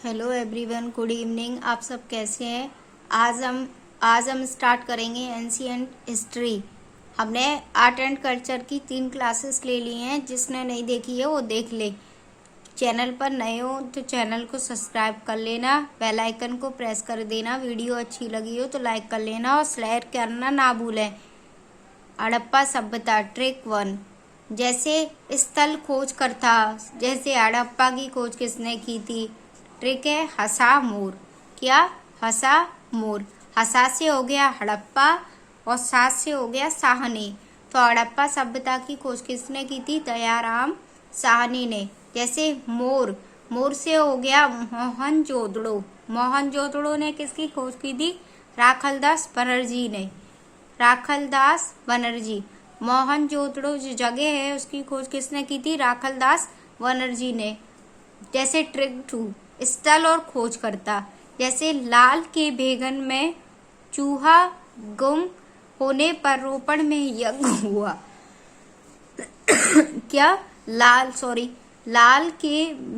Hello everyone, good evening. आप सब कैसे हैं? आज हम स्टार्ट करेंगे एंशिएंट हिस्ट्री। हमने आर्ट एंड कल्चर की 3 क्लासेस ले ली हैं। जिसने नहीं देखी है वो देख ले। चैनल पर नए हो तो चैनल को सब्सक्राइब कर लेना, बेल आइकन को प्रेस कर देना। वीडियो अच्छी लगी हो तो लाइक कर लेना और शेयर करना ना भूलें। हड़प्पा सभ्यता ट्रिक 1। जैसे स्थल खोज करता, जैसे हड़प्पा की खोज किसने की थी? ट्रिक है हसा मोर। क्या? हसा मोर। हसा से हो गया हड़प्पा और सा से हो गया साहनी। तो हड़प्पा सभ्यता की खोज किसने की थी? दयाराम साहनी ने। जैसे मोर, मोर से हो गया मोहनजोदड़ो। मोहनजोदड़ो ने किसकी खोज की थी? राखलदास बनर्जी ने। राखलदास बनर्जी। मोहनजोदड़ो जो जगह है उसकी खोज किसने की थी? राखलदास बनर्जी ने। जैसे ट्रिक 2, स्थल और खोज करता। जैसे लाल के बेगन में चूहा गुम होने पर रोपड़ में यज्ञ हुआ। क्या?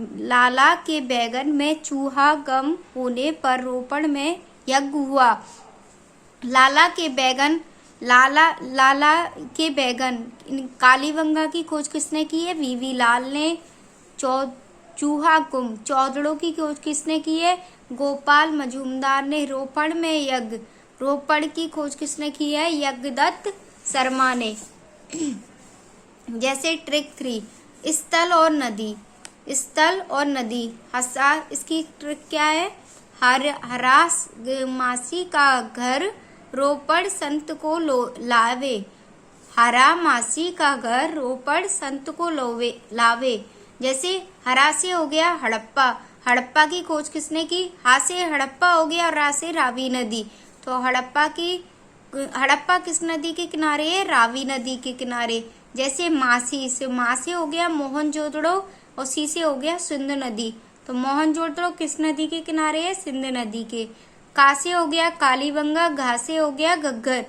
लाला के बैगन में चूहा गम होने पर रोपड़ में यज्ञ हुआ। लाला के बैगन कालीबंगा की खोज किसने की है? वीवी लाल ने। चूहा गुम चौधड़ों की खोज किसने की है? गोपाल मजूमदार ने। रोपड़ में यज्ञ, रोपड़ की खोज किसने की है? यज्ञदत्त शर्मा ने। जैसे ट्रिक 3, स्थल और नदी। स्थल और नदी हसा, इसकी ट्रिक क्या है? हरास मासी का घर रोपड़ संत को लावे। हरा मासी का घर रोपड़ संत को लावे। जैसे हरा से हो गया हड़प्पा। हड़प्पा की खोज किसने की? हा से हड़प्पा हो गया और रा से रावी नदी। तो हड़प्पा किस नदी के किनारे है? रावी नदी के किनारे। जैसे मासी से हो गया मोहनजोदड़ो और सी से हो गया सिंध नदी। तो मोहनजोदड़ो किस नदी के किनारे है? सिंध नदी के। का से हो गया कालीबंगा, घा से हो गया घग्गर।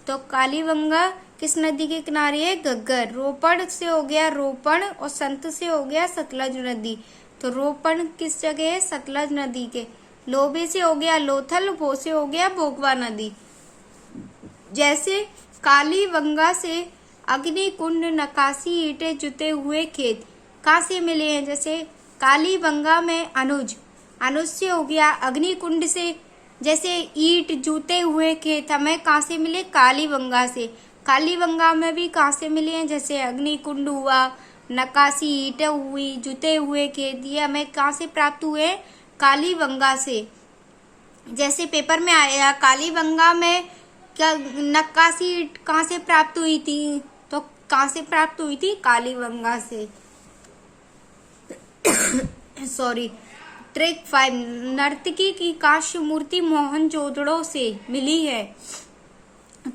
तो कालीबंगा किस नदी के किनारे है? घग्गर। रोपड़ से हो गया रोपण और संत से हो गया सतलज नदी। तो रोपण किस जगह है? सतलज नदी के। लोबे से हो गया लोथल, भो से हो गया भोगवा नदी। जैसे कालीबंगा से अग्निकुंड नकासी ईंटे जुते हुए खेत कहाँ से मिले हैं? जैसे कालीबंगा में अनुज से हो गया अग्निकुंड से। जैसे ईंट जूते हुए खेत हमें कहाँ से मिले? कालीबंगा से। कालीबंगा में भी कहाँ से मिले हैं? जैसे अग्निकुंड हुआ, नकासी ईंटें हुई, जुते हुए खेत, ये हमें कहाँ से प्राप्त हुए? कालीबंगा से। जैसे पेपर में आया कालीबंगा में क्या नक्काशी ईंट कहाँ से प्राप्त हुई थी? तो कहाँ से प्राप्त हुई थी? कालीबंगा से। सॉरी। ट्रिक 5, नर्तकी की कांस्य मूर्ति मोहनजोदड़ो से मिली है।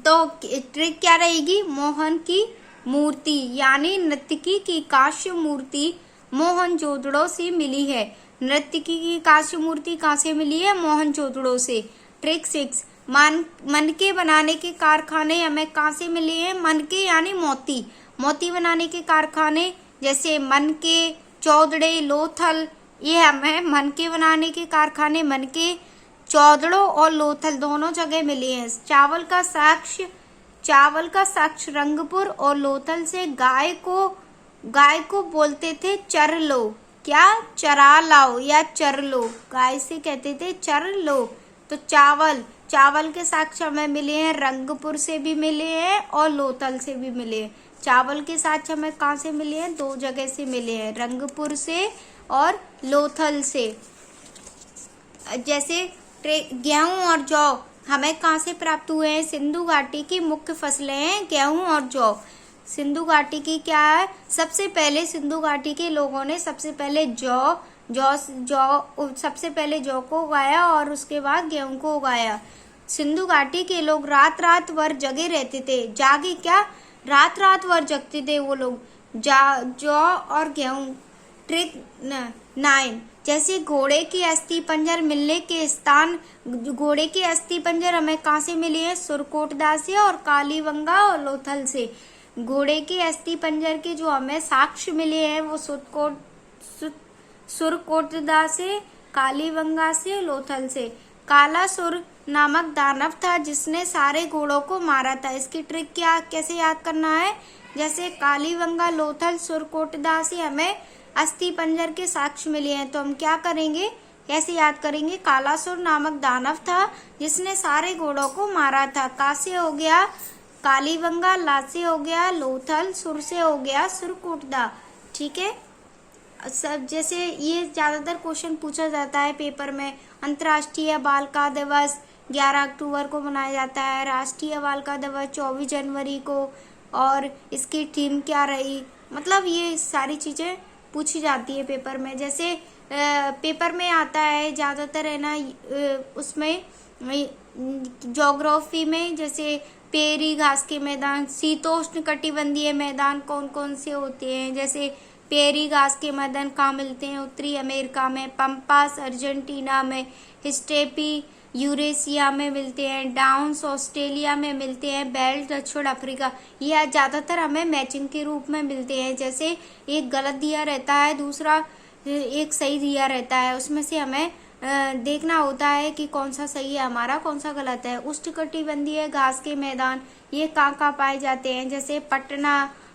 तो ट्रिक क्या रहेगी? मोहन की मूर्ति यानी नर्तकी की कांस्य मूर्ति मोहनजोदड़ो से मिली है। नर्तकी की कांस्य मूर्ति कहाँ से मिली है? मोहनजोदड़ो से। ट्रिक 6, मनके बनाने के कारखाने हमें कहाँ से मिले हैं? मनके यानी मोती बनाने के कारखाने। जैसे मनके, चौदड़े, लोथल, ये हमें मनके बनाने के कारखाने मनके, चौदड़ो और लोथल दोनों जगह मिले हैं। चावल का साक्ष्य रंगपुर और लोथल से गाय को बोलते थे चर लो। क्या? चरा लाओ या चर लो। गाय से कहते थे चर लो। तो चावल के साक्ष्य हमें मिले हैं रंगपुर से भी मिले हैं और लोथल से भी मिले हैं। चावल के साक्ष्य हमें कहाँ से मिले हैं? 2 जगह से मिले हैं, रंगपुर से और लोथल से। जैसे गेहूं और जौ हमें कहाँ से प्राप्त हुए हैं? सिंधु घाटी की मुख्य फसलें हैं गेहूं और जौ। सिंधु घाटी की क्या है? सबसे पहले सिंधु घाटी के लोगों ने सबसे पहले जौ को उगाया और उसके बाद गेहूं को उगाया। सिंधु घाटी के लोग रात भर जगे रहते थे। जागे क्या? रात भर जगते थे वो लोग। जौ और गेहूं। ट्रिक 9, जैसे घोड़े की अस्थि पंजर मिलने के स्थान। घोड़े के अस्थि पंजर हमें कहाँ से मिले हैं? सुरकोटदा से और कालीबंगा और लोथल से। घोड़े के अस्थि पंजर के जो हमें साक्ष्य मिले हैं वो सुरकोटदा से कालीबंगा से, लोथल से। कालासुर नामक दानव था जिसने सारे घोड़ों को मारा था। इसकी ट्रिक क्या, कैसे याद करना है, जैसे कालीबंगा, लोथल, सुरकोटदा से हमें अस्थि पंजर के साक्ष्य मिले हैं, तो हम क्या करेंगे, कैसे याद करेंगे, कालासुर नामक दानव था जिसने सारे घोड़ों को मारा था। का से हो गया कालीबंगा, ला से हो गया लोथल, सुर से हो गया सुरकोटदा। ठीक है, सब जैसे ये ज्यादातर क्वेश्चन पूछा जाता है पेपर में। अंतर्राष्ट्रीय बालिका दिवस 11 अक्टूबर को मनाया जाता है, राष्ट्रीय बालिका दिवस 24 जनवरी को, और इसकी थीम क्या रही, मतलब ये सारी चीजें पूछी जाती है पेपर में। जैसे पेपर में आता है ज्यादातर है ना, उसमें ज्योग्राफी में जैसे पेरी घास के मैदान, शीतोष्ण कटिबंधीय मैदान कौन कौन से होते हैं, जैसे पेरी घास के मैदान कहाँ मिलते हैं, उत्तरी अमेरिका में, पंपास अर्जेंटीना में, स्टेपी यूरेशिया में मिलते हैं, डाउन्स ऑस्ट्रेलिया में मिलते हैं, बेल्ट दक्षिण अफ्रीका। यह ज्यादातर हमें मैचिंग के रूप में मिलते हैं, जैसे एक गलत दिया रहता है, दूसरा एक सही दिया रहता है, उसमें से हमें देखना होता है कि कौन सा सही है हमारा, कौन सा गलत है। उष्णकटिबंधीय घास के मैदान ये कहाँ पाए जाते हैं, जैसे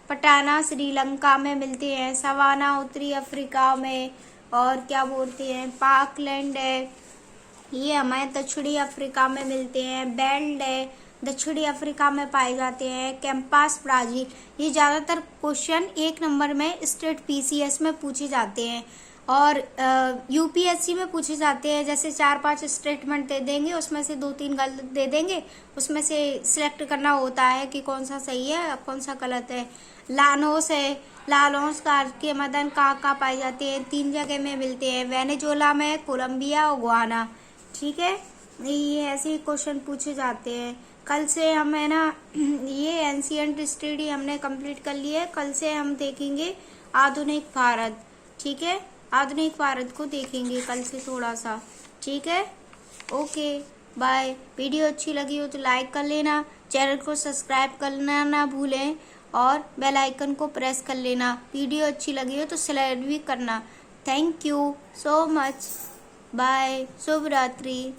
पटाना श्रीलंका में मिलते हैं, सवाना उत्तरी अफ्रीका में, और क्या बोलते हैं पाकलैंड है, ये हमारे दक्षिणी अफ्रीका में मिलते हैं, बेल्ट है दक्षिणी अफ्रीका में पाए जाते हैं, कैंपास ब्राजील। ये ज्यादातर क्वेश्चन 1 नंबर में स्टेट पीसीएस में पूछे जाते हैं और यूपीएससी में पूछे जाते हैं। जैसे 4-5 स्टेटमेंट दे देंगे, उसमें से 2-3 गलत दे देंगे, उसमें से सिलेक्ट करना होता है कि कौन सा सही है कौन सा गलत है। लानोस है, लानोस के मैदान कहाँ पाए जाते हैं, 3 जगह में मिलते हैं, वेनेजुएला में, कोलंबिया और गुयाना। ठीक है, ये ऐसे क्वेश्चन पूछे जाते हैं। कल से हम है ना ये एंशिएंट स्टडी हमने कंप्लीट कर ली है, कल से हम देखेंगे आधुनिक भारत। ठीक है, आधुनिक भारत को देखेंगे कल से थोड़ा सा। ठीक है, ओके बाय। वीडियो अच्छी लगी हो तो लाइक कर लेना, चैनल को सब्सक्राइब करना ना भूलें और बेल आइकन को प्रेस कर लेना। वीडियो अच्छी लगी हो तो शेयर भी करना। Thank you so much, bye, शुभ रात्रि।